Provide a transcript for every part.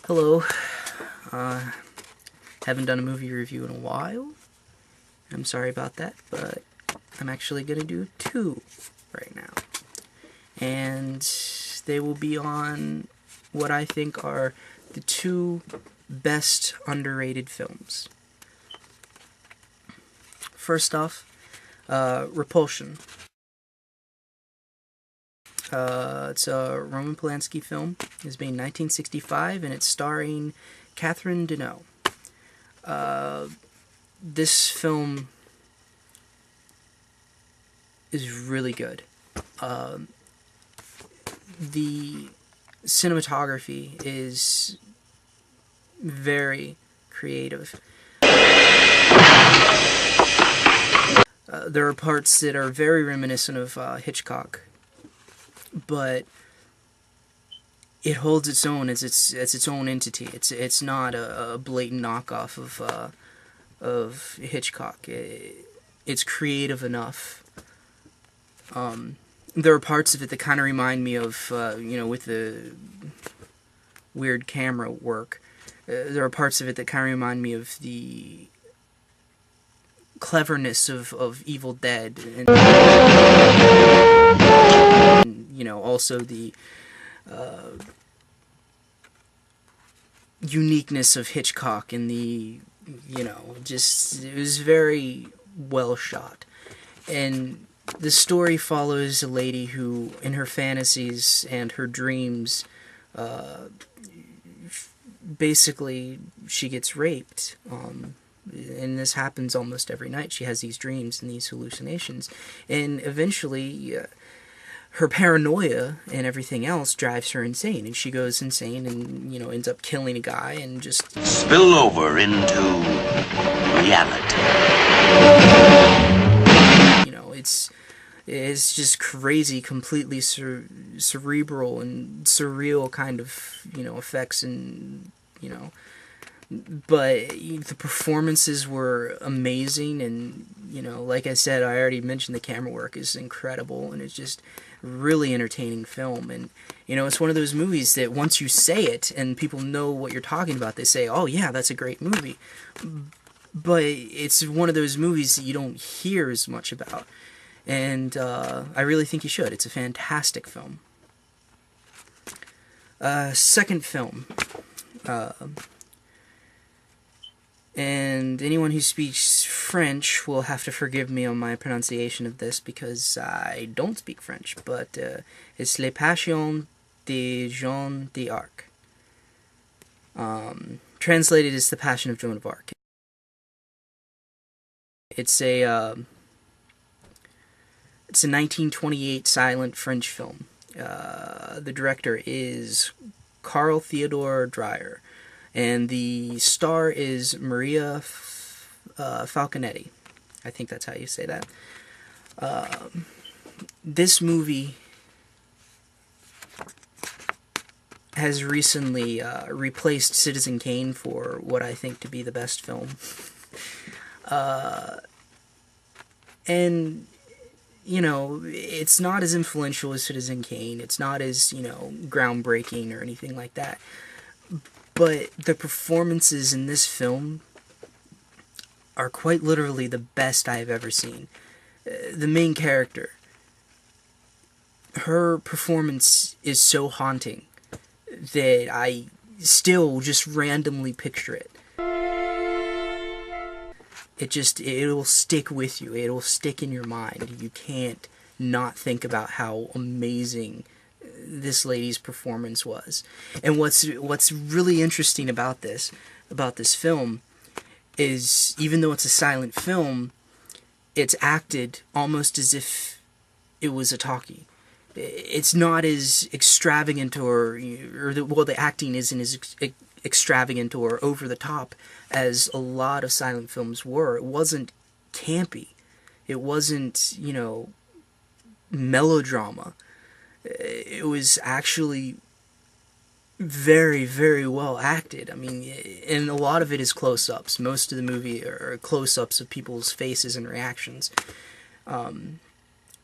Hello. Uh, haven't done a movie review in a while. I'm sorry about that, but I'm actually going to do two right now. And they will be on what I think are the two best underrated films. First off, Repulsion. It's a Roman Polanski film. It was made in 1965, and it's starring Catherine Deneuve. This film is really good. The cinematography is very creative. There are parts that are very reminiscent of Hitchcock, but it holds its own as its own entity. It's not a blatant knockoff of Hitchcock. It's creative enough. There are parts of it that kind of remind me of with the weird camera work. There are parts of it that kind of remind me of the cleverness of Evil Dead, and also the uniqueness of Hitchcock, and the it was very well shot. And the story follows a lady who, in her fantasies and her dreams, basically she gets raped. And this happens almost every night. She has these dreams and these hallucinations. And eventually, her paranoia and everything else drives her insane. And she goes insane and, ends up killing a guy and just spill over into reality. It's just crazy, completely cerebral and surreal kind of, effects and, but the performances were amazing, and like I said, I already mentioned the camera work is incredible, and it's just really entertaining film. And it's one of those movies that once you say it and people know what you're talking about, they say, oh yeah, that's a great movie. But it's one of those movies that you don't hear as much about, and I really think you should. It's a fantastic film. Second film, and anyone who speaks French will have to forgive me on my pronunciation of this, because I don't speak French, but it's Les Passions de Joan d'Arc. Translated as The Passion of Joan of Arc. It's a 1928 silent French film. The director is Carl Theodor Dreyer, and the star is Maria Falconetti. I think that's how you say that. This movie has recently replaced Citizen Kane for what I think to be the best film. And it's not as influential as Citizen Kane. It's not as, groundbreaking or anything like that. But the performances in this film are quite literally the best I've ever seen. The main character, her performance is so haunting that I still just randomly picture it. It'll stick with you. It'll stick in your mind. You can't not think about how amazing this lady's performance was. And what's really interesting about this film is, even though it's a silent film, it's acted almost as if it was a talkie. It's not as extravagant the acting isn't as extravagant or over the top as a lot of silent films were. It wasn't campy. It wasn't, melodrama. It was actually very, very well acted. I mean, and a lot of it is close-ups. Most of the movie are close-ups of people's faces and reactions.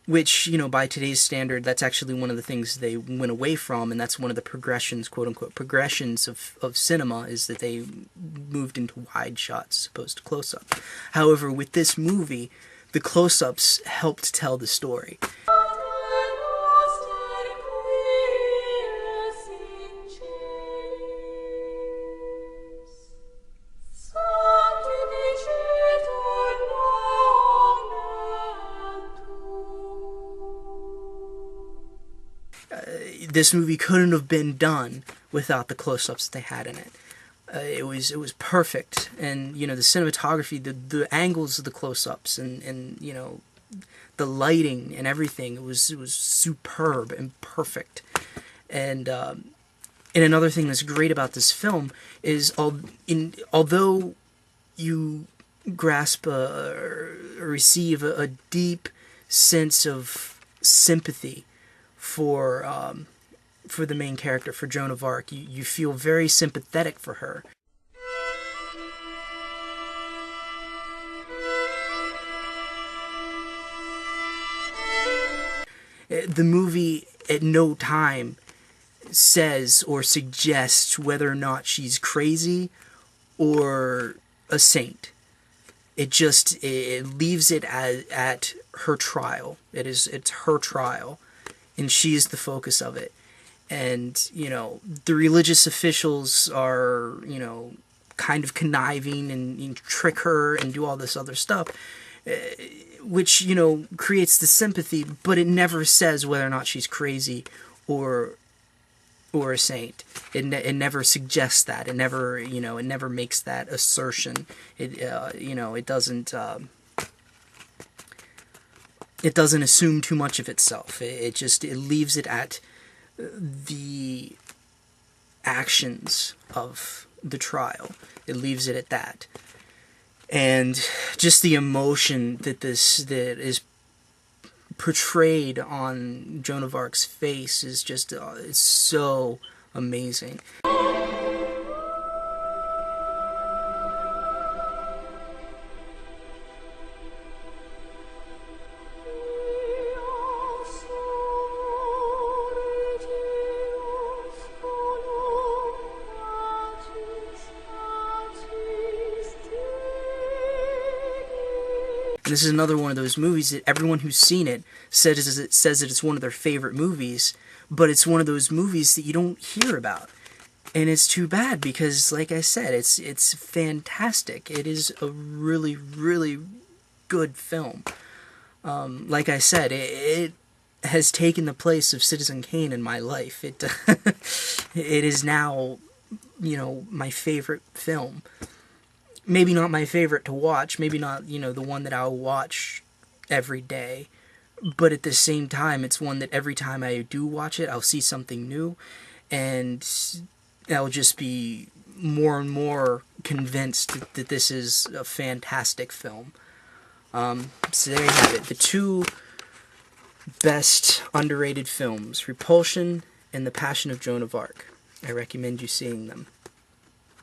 which, you know, by today's standard, that's actually one of the things they went away from, and that's one of the progressions, quote-unquote, progressions of cinema, is that they moved into wide shots as opposed to close-up. However, with this movie, the close-ups helped tell the story. This movie couldn't have been done without the close-ups that they had in it. It was perfect, and you know, the cinematography, the angles of the close-ups, and you know, the lighting and everything, it was superb and perfect. And another thing that's great about this film is, although you grasp or receive a deep sense of sympathy for the main character, for Joan of Arc, you feel very sympathetic for her. The movie at no time says or suggests whether or not she's crazy or a saint. It leaves it at her trial. It's her trial, and she's the focus of it. And, you know, the religious officials are, you know, kind of conniving and trick her and do all this other stuff, which, you know, creates the sympathy, but it never says whether or not she's crazy or a saint. It never suggests that. It never, you know, it never makes that assertion. You know, it doesn't assume too much of itself. It leaves it at the actions of the trial. It leaves it at that. And just the emotion that is portrayed on Joan of Arc's face is just it's so amazing. This is another one of those movies that everyone who's seen it says that it's one of their favorite movies, but it's one of those movies that you don't hear about. And it's too bad, because, like I said, it's fantastic. It is a really, really good film. Like I said, it has taken the place of Citizen Kane in my life. It is now, you know, my favorite film. Maybe not my favorite to watch, maybe not, you know, the one that I'll watch every day, but at the same time, it's one that every time I do watch it, I'll see something new, and I'll just be more and more convinced that this is a fantastic film. So there you have it. The two best underrated films, Repulsion and The Passion of Joan of Arc. I recommend you seeing them.